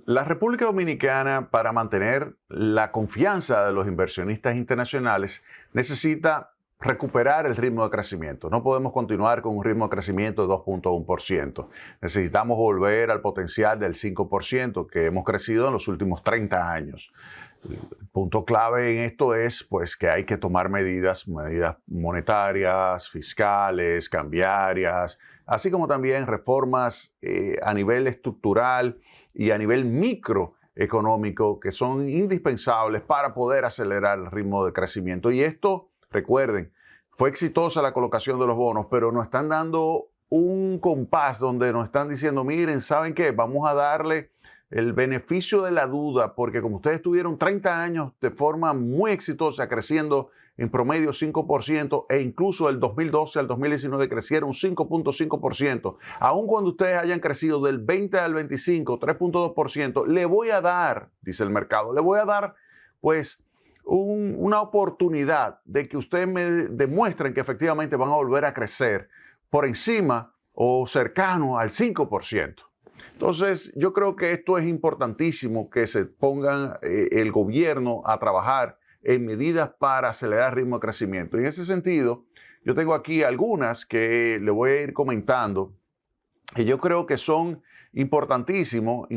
La República Dominicana, para mantener la confianza de los inversionistas internacionales, necesita recuperar el ritmo de crecimiento. No podemos continuar con un ritmo de crecimiento de 2.1%. Necesitamos volver al potencial del 5% que hemos crecido en los últimos 30 años. El punto clave en esto es pues, que hay que tomar medidas monetarias, fiscales, cambiarias, así como también reformas a nivel estructural y a nivel microeconómico que son indispensables para poder acelerar el ritmo de crecimiento. Y esto, recuerden, fue exitosa la colocación de los bonos, pero nos están dando un compás donde nos están diciendo, miren, ¿saben qué? Vamos a darle el beneficio de la duda, porque como ustedes tuvieron 30 años de forma muy exitosa, creciendo en promedio 5%, e incluso del 2012 al 2019 crecieron 5.5%, aun cuando ustedes hayan crecido del 20 al 25, 3.2%, le voy a dar, dice el mercado, le voy a dar pues una oportunidad de que ustedes me demuestren que efectivamente van a volver a crecer por encima o cercano al 5%. Entonces, yo creo que esto es importantísimo, que se pongan el gobierno a trabajar en medidas para acelerar el ritmo de crecimiento. Y en ese sentido, yo tengo aquí algunas que le voy a ir comentando, y yo creo que son importantísimos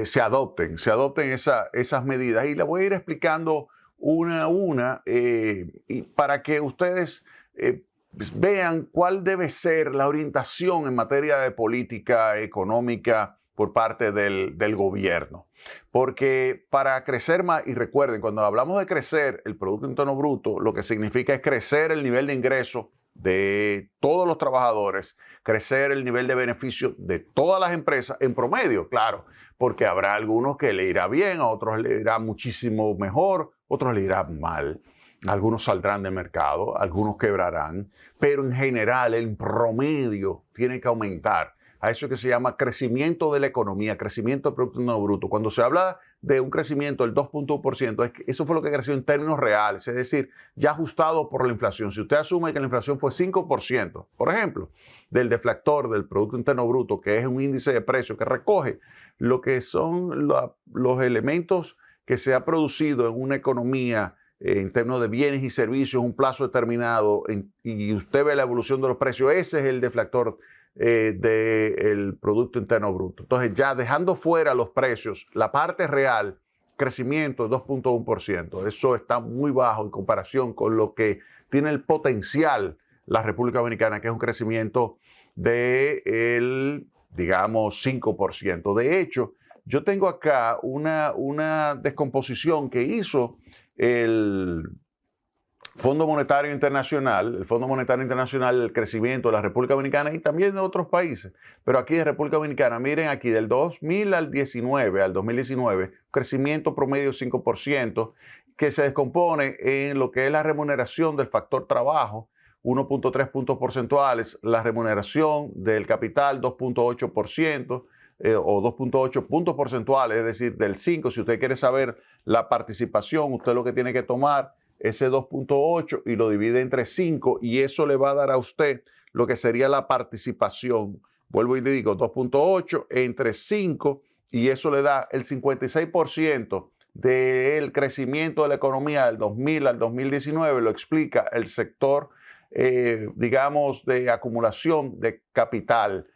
se adopten esas medidas. Y le voy a ir explicando una a una y para que ustedes vean cuál debe ser la orientación en materia de política económica por parte del gobierno. Porque para crecer más, y recuerden, cuando hablamos de crecer el Producto Interno Bruto, lo que significa es crecer el nivel de ingreso de todos los trabajadores, crecer el nivel de beneficio de todas las empresas en promedio, claro, porque habrá algunos que le irá bien, a otros le irá muchísimo mejor, otros le irá mal. Algunos saldrán del mercado, algunos quebrarán, pero en general el promedio tiene que aumentar. A eso que se llama crecimiento de la economía, crecimiento del Producto Interno Bruto. Cuando se habla de un crecimiento del 2.1%, eso fue lo que creció en términos reales, es decir, ya ajustado por la inflación. Si usted asume que la inflación fue 5%, por ejemplo, del deflactor del Producto Interno Bruto, que es un índice de precios que recoge lo que son los elementos que se ha producido en una economía en términos de bienes y servicios, un plazo determinado, y usted ve la evolución de los precios, ese es el deflactor del Producto Interno Bruto. Entonces, ya dejando fuera los precios, la parte real, crecimiento de 2.1%, eso está muy bajo en comparación con lo que tiene el potencial la República Dominicana, que es un crecimiento digamos, 5%. De hecho, yo tengo acá una descomposición que hizo el Fondo Monetario Internacional, el crecimiento de la República Dominicana y también de otros países, pero aquí de República Dominicana, miren aquí, del 2000 al 2019, crecimiento promedio 5%, que se descompone en lo que es la remuneración del factor trabajo, 1.3 puntos porcentuales, la remuneración del capital, 2.8%, o 2.8 puntos porcentuales, es decir, del 5. Si usted quiere saber la participación, usted lo que tiene que tomar ese 2.8 y lo divide entre 5 y eso le va a dar a usted lo que sería la participación. Vuelvo y le digo, 2.8 entre 5 y eso le da el 56% del crecimiento de la economía del 2000 al 2019, lo explica el sector, digamos, de acumulación de capital.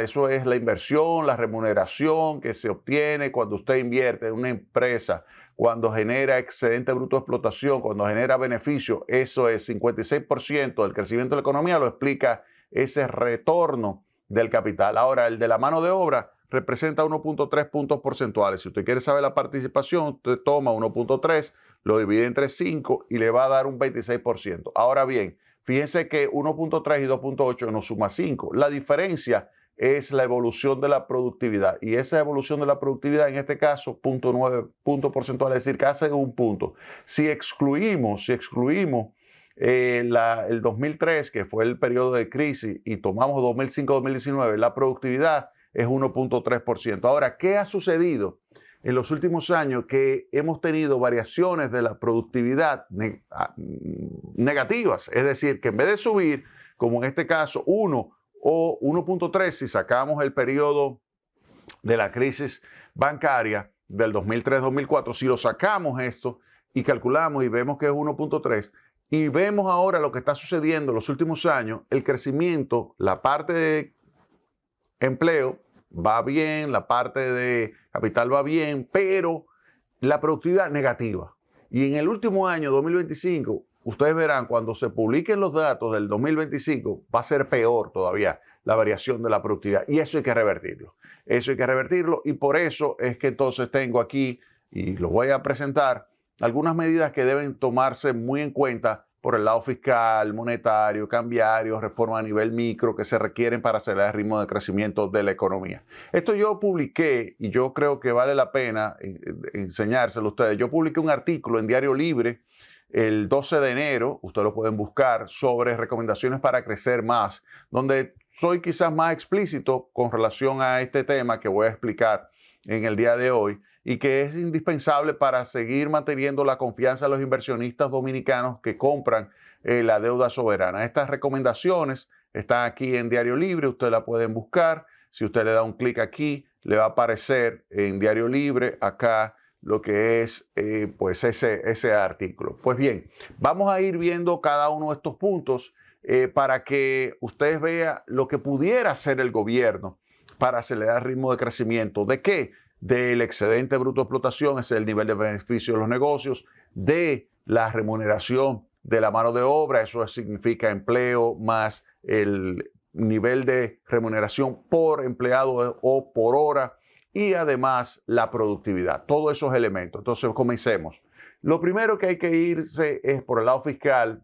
Eso es la inversión, la remuneración que se obtiene cuando usted invierte en una empresa, cuando genera excedente bruto de explotación, cuando genera beneficio. Eso es 56% del crecimiento de la economía, lo explica ese retorno del capital. Ahora, el de la mano de obra representa 1.3 puntos porcentuales. Si usted quiere saber la participación, usted toma 1.3, lo divide entre 5 y le va a dar un 26%. Ahora bien, fíjense que 1.3 y 2.8 nos suma 5. La diferencia es la evolución de la productividad. Y esa evolución de la productividad, en este caso, 0.9 puntos porcentuales, es decir, casi un punto. Si excluimos el 2003, que fue el periodo de crisis, y tomamos 2005-2019, la productividad es 1.3%. Ahora, ¿qué ha sucedido en los últimos años? Que hemos tenido variaciones de la productividad negativas, es decir, que en vez de subir, como en este caso, 1 o 1.3 si sacamos el periodo de la crisis bancaria del 2003-2004. Si lo sacamos esto y calculamos y vemos que es 1.3 y vemos ahora lo que está sucediendo en los últimos años, el crecimiento, la parte de empleo va bien, la parte de capital va bien, pero la productividad negativa. Y en el último año, 2025, ustedes verán, cuando se publiquen los datos del 2025, va a ser peor todavía la variación de la productividad. Y eso hay que revertirlo. Eso hay que revertirlo y por eso es que entonces tengo aquí, y los voy a presentar, algunas medidas que deben tomarse muy en cuenta por el lado fiscal, monetario, cambiario, reforma a nivel micro que se requieren para acelerar el ritmo de crecimiento de la economía. Esto yo publiqué y yo creo que vale la pena enseñárselo a ustedes. Yo publiqué un artículo en Diario Libre el 12 de enero, ustedes lo pueden buscar, sobre recomendaciones para crecer más, donde soy quizás más explícito con relación a este tema que voy a explicar en el día de hoy y que es indispensable para seguir manteniendo la confianza de los inversionistas dominicanos que compran la deuda soberana. Estas recomendaciones están aquí en Diario Libre, ustedes la pueden buscar. Si usted le da un clic aquí, le va a aparecer en Diario Libre acá lo que es pues ese artículo. Pues bien, vamos a ir viendo cada uno de estos puntos para que ustedes vean lo que pudiera hacer el gobierno para acelerar el ritmo de crecimiento. ¿De qué? Del excedente bruto de explotación, ese es el nivel de beneficio de los negocios, de la remuneración de la mano de obra, eso significa empleo más el nivel de remuneración por empleado o por hora y además la productividad, todos esos elementos. Entonces, comencemos. Lo primero que hay que irse es por el lado fiscal.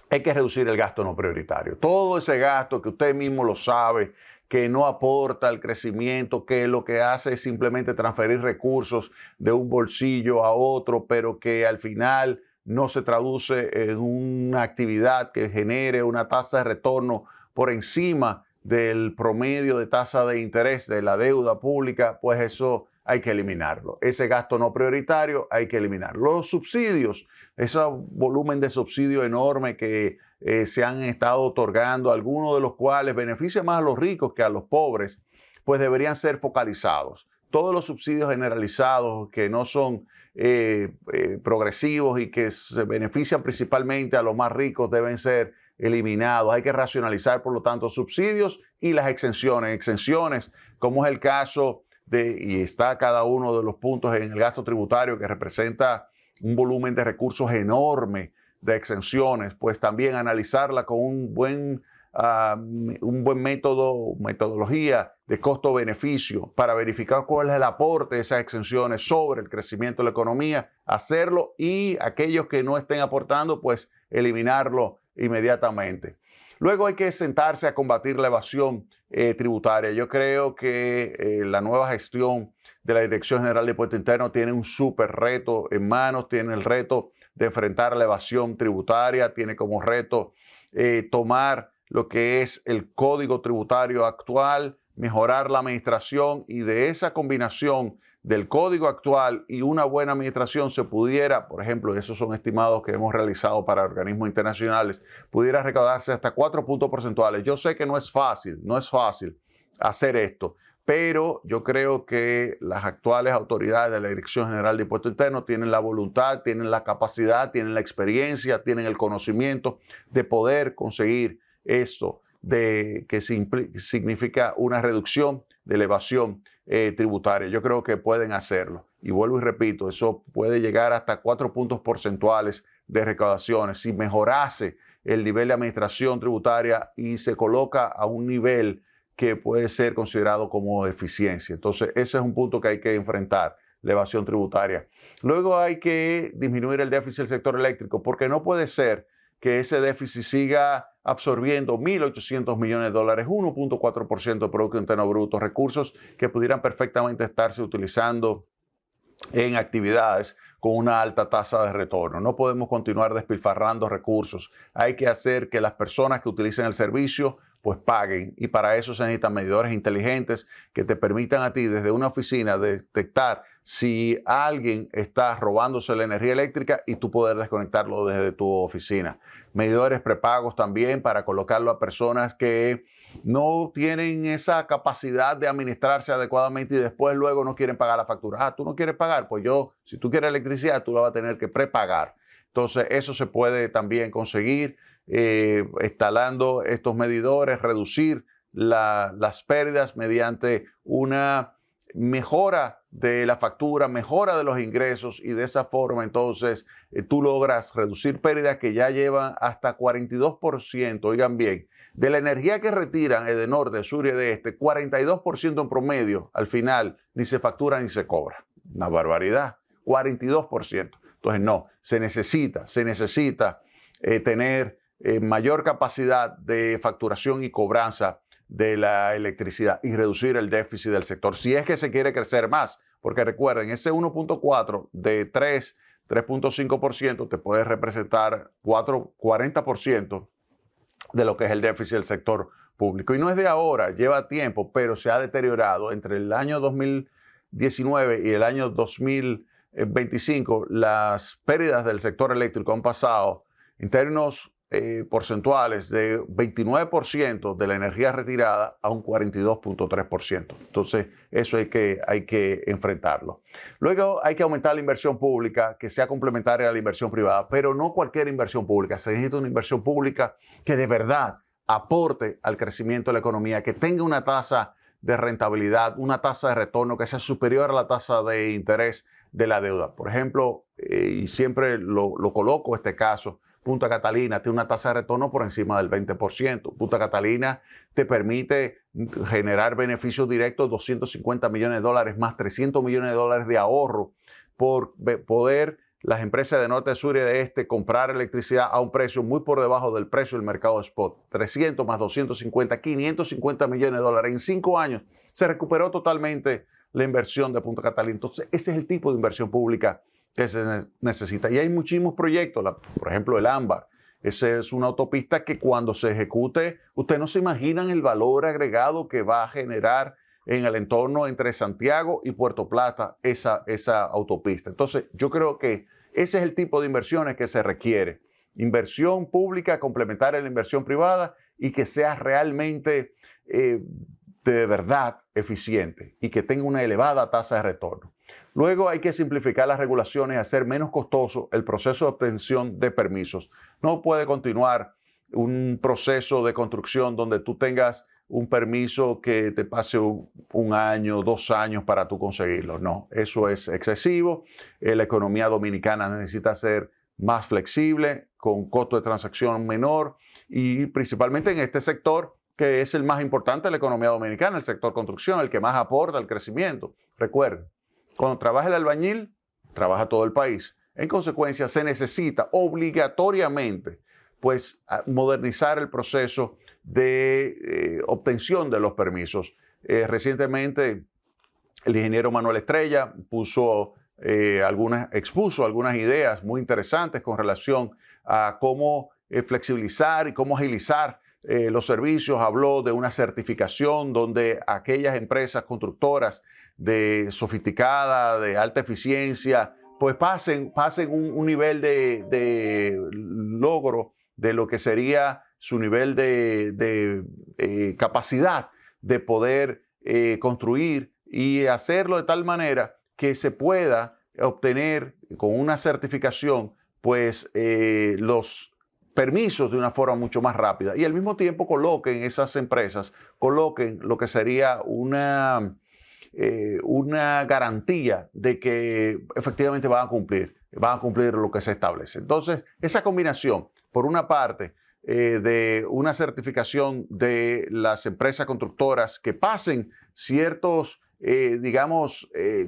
Hay que reducir el gasto no prioritario. Todo ese gasto que usted mismo lo sabe, que no aporta al crecimiento, que lo que hace es simplemente transferir recursos de un bolsillo a otro, pero que al final no se traduce en una actividad que genere una tasa de retorno por encima del promedio de tasa de interés de la deuda pública, pues eso hay que eliminarlo. Ese gasto no prioritario hay que eliminarlo. Los subsidios, ese volumen de subsidio enorme que se han estado otorgando, algunos de los cuales benefician más a los ricos que a los pobres, pues deberían ser focalizados. Todos los subsidios generalizados que no son progresivos y que se benefician principalmente a los más ricos deben ser eliminados. Hay que racionalizar, por lo tanto, subsidios y las exenciones. Exenciones, como es el caso y está cada uno de los puntos en el gasto tributario que representa un volumen de recursos enorme de exenciones, pues también analizarla con un buen metodología de costo-beneficio para verificar cuál es el aporte de esas exenciones sobre el crecimiento de la economía, hacerlo y aquellos que no estén aportando, pues eliminarlo inmediatamente. Luego hay que sentarse a combatir la evasión tributaria. Yo creo que la nueva gestión de la Dirección General de Impuesto Interno tiene un súper reto en manos, tiene el reto de enfrentar la evasión tributaria, tiene como reto tomar lo que es el código tributario actual, mejorar la administración y de esa combinación del código actual y una buena administración se pudiera, por ejemplo, esos son estimados que hemos realizado para organismos internacionales, pudiera recaudarse hasta 4 puntos porcentuales. Yo sé que no es fácil hacer esto, pero yo creo que las actuales autoridades de la Dirección General de Impuesto Interno tienen la voluntad, tienen la capacidad, tienen la experiencia, tienen el conocimiento de poder conseguir esto, de que significa una reducción de la evasión tributaria. Yo creo que pueden hacerlo. Y vuelvo y repito, eso puede llegar hasta 4 puntos porcentuales de recaudaciones. Si mejorase el nivel de administración tributaria y se coloca a un nivel que puede ser considerado como eficiencia. Entonces, ese es un punto que hay que enfrentar, la evasión tributaria. Luego hay que disminuir el déficit del sector eléctrico, porque no puede ser que ese déficit siga absorbiendo 1.800 millones de dólares, 1.4% del Producto Interno Bruto, recursos que pudieran perfectamente estarse utilizando en actividades con una alta tasa de retorno. No podemos continuar despilfarrando recursos. Hay que hacer que las personas que utilicen el servicio pues paguen, y para eso se necesitan medidores inteligentes que te permitan a ti desde una oficina detectar si alguien está robándose la energía eléctrica y tú poder desconectarlo desde tu oficina. Medidores prepagos también para colocarlo a personas que no tienen esa capacidad de administrarse adecuadamente y después luego no quieren pagar la factura. Ah, tú no quieres pagar, pues si tú quieres electricidad, tú la vas a tener que prepagar. Entonces, eso se puede también conseguir instalando estos medidores, reducir las pérdidas mediante una mejora de la factura, mejora de los ingresos y de esa forma entonces tú logras reducir pérdidas que ya llevan hasta 42%, oigan bien, de la energía que retiran de norte, sur y de este, 42% en promedio al final ni se factura ni se cobra. Una barbaridad, 42%. Entonces no, se necesita tener mayor capacidad de facturación y cobranza de la electricidad y reducir el déficit del sector, si es que se quiere crecer más, porque recuerden, ese 1.4 de 3.5% te puede representar 40% de lo que es el déficit del sector público. Y no es de ahora, lleva tiempo, pero se ha deteriorado. Entre el año 2019 y el año 2025, las pérdidas del sector eléctrico han pasado en términos porcentuales de 29% de la energía retirada a un 42.3%. Entonces, eso hay que enfrentarlo. Luego hay que aumentar la inversión pública que sea complementaria a la inversión privada, pero no cualquier inversión pública. Se necesita una inversión pública que de verdad aporte al crecimiento de la economía, que tenga una tasa de rentabilidad, una tasa de retorno que sea superior a la tasa de interés de la deuda. Por ejemplo, y siempre lo coloco este caso, Punta Catalina tiene una tasa de retorno por encima del 20%. Punta Catalina te permite generar beneficios directos, $250 millones más $300 millones de ahorro por poder las empresas de norte, sur y de este comprar electricidad a un precio muy por debajo del precio del mercado spot. 300 más 250, $550 millones en 5 años. Se recuperó totalmente la inversión de Punta Catalina. Entonces, ese es el tipo de inversión pública que se necesita. Y hay muchísimos proyectos, por ejemplo, el Ámbar. Esa es una autopista que cuando se ejecute, ustedes no se imaginan el valor agregado que va a generar en el entorno entre Santiago y Puerto Plata esa autopista. Entonces, yo creo que ese es el tipo de inversiones que se requiere. Inversión pública complementaria a la inversión privada y que sea realmente de verdad eficiente y que tenga una elevada tasa de retorno. Luego hay que simplificar las regulaciones y hacer menos costoso el proceso de obtención de permisos. No puede continuar un proceso de construcción donde tú tengas un permiso que te pase un año, 2 años para tú conseguirlo. No, eso es excesivo. La economía dominicana necesita ser más flexible, con costo de transacción menor y principalmente en este sector que es el más importante de la economía dominicana, el sector construcción, el que más aporta al crecimiento. Recuerden, cuando trabaja el albañil, trabaja todo el país. En consecuencia, se necesita obligatoriamente pues, modernizar el proceso de obtención de los permisos. Recientemente, el ingeniero Manuel Estrella expuso algunas ideas muy interesantes con relación a cómo flexibilizar y cómo agilizar los servicios. Habló de una certificación donde aquellas empresas constructoras sofisticada, de alta eficiencia, pues pasen un nivel de logro de lo que sería su nivel de capacidad de poder construir y hacerlo de tal manera que se pueda obtener con una certificación pues los permisos de una forma mucho más rápida y al mismo tiempo esas empresas coloquen lo que sería una garantía de que efectivamente van a cumplir lo que se establece. Entonces, esa combinación, por una parte, de una certificación de las empresas constructoras que pasen ciertos,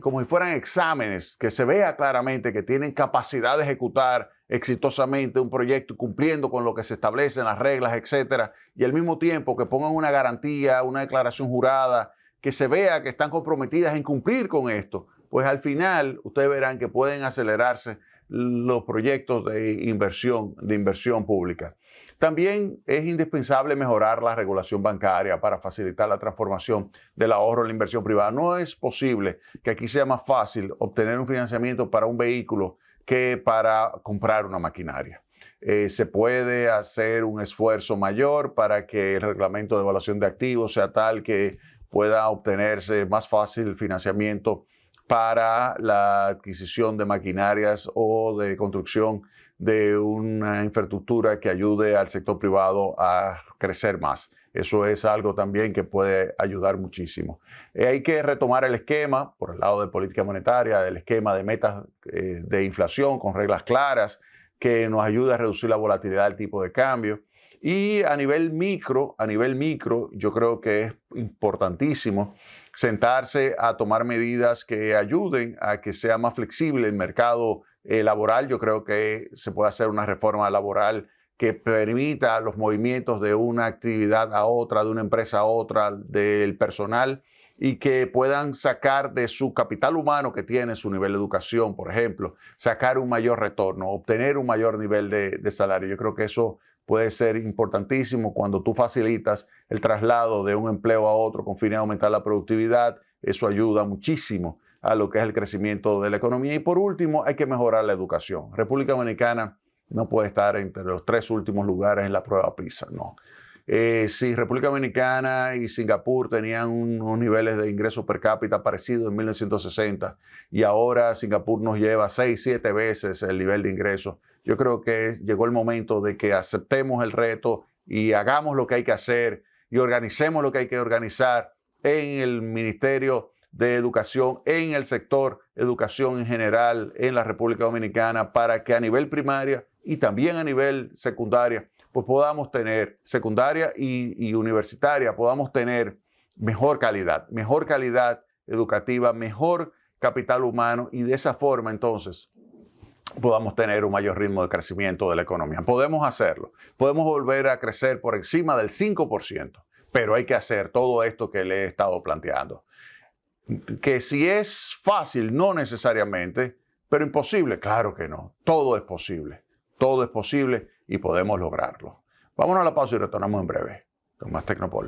como si fueran exámenes, que se vea claramente que tienen capacidad de ejecutar exitosamente un proyecto cumpliendo con lo que se establecen las reglas, etcétera, y al mismo tiempo que pongan una garantía, una declaración jurada, que se vea que están comprometidas en cumplir con esto, pues al final ustedes verán que pueden acelerarse los proyectos de inversión pública. También es indispensable mejorar la regulación bancaria para facilitar la transformación del ahorro en la inversión privada. No es posible que aquí sea más fácil obtener un financiamiento para un vehículo que para comprar una maquinaria. Se puede hacer un esfuerzo mayor para que el reglamento de evaluación de activos sea tal que pueda obtenerse más fácil financiamiento para la adquisición de maquinarias o de construcción de una infraestructura que ayude al sector privado a crecer más. Eso es algo también que puede ayudar muchísimo. Hay que retomar el esquema, por el lado de política monetaria, el esquema de metas de inflación con reglas claras que nos ayude a reducir la volatilidad del tipo de cambio. Y a nivel micro, yo creo que es importantísimo sentarse a tomar medidas que ayuden a que sea más flexible el mercado laboral. Yo creo que se puede hacer una reforma laboral que permita los movimientos de una actividad a otra, de una empresa a otra, del personal, y que puedan sacar de su capital humano que tiene su nivel de educación, por ejemplo, sacar un mayor retorno, obtener un mayor nivel de salario. Yo creo que eso puede ser importantísimo cuando tú facilitas el traslado de un empleo a otro con fines de aumentar la productividad. Eso ayuda muchísimo a lo que es el crecimiento de la economía. Y por último, hay que mejorar la educación. República Dominicana no puede estar entre los 3 últimos lugares en la prueba PISA, no. Si República Dominicana y Singapur tenían unos niveles de ingresos per cápita parecidos en 1960 y ahora Singapur nos lleva 6, 7 veces el nivel de ingresos, yo creo que llegó el momento de que aceptemos el reto y hagamos lo que hay que hacer y organicemos lo que hay que organizar en el Ministerio de Educación, en el sector educación en general en la República Dominicana, para que a nivel primaria y también a nivel secundaria, pues podamos tener, secundaria y universitaria, podamos tener mejor calidad educativa, mejor capital humano, y de esa forma entonces podamos tener un mayor ritmo de crecimiento de la economía. Podemos hacerlo, podemos volver a crecer por encima del 5%, pero hay que hacer todo esto que le he estado planteando. Que si es fácil, no necesariamente, pero imposible, claro que no. Todo es posible y podemos lograrlo. Vámonos a la pausa y retornamos en breve con más Tecnopol.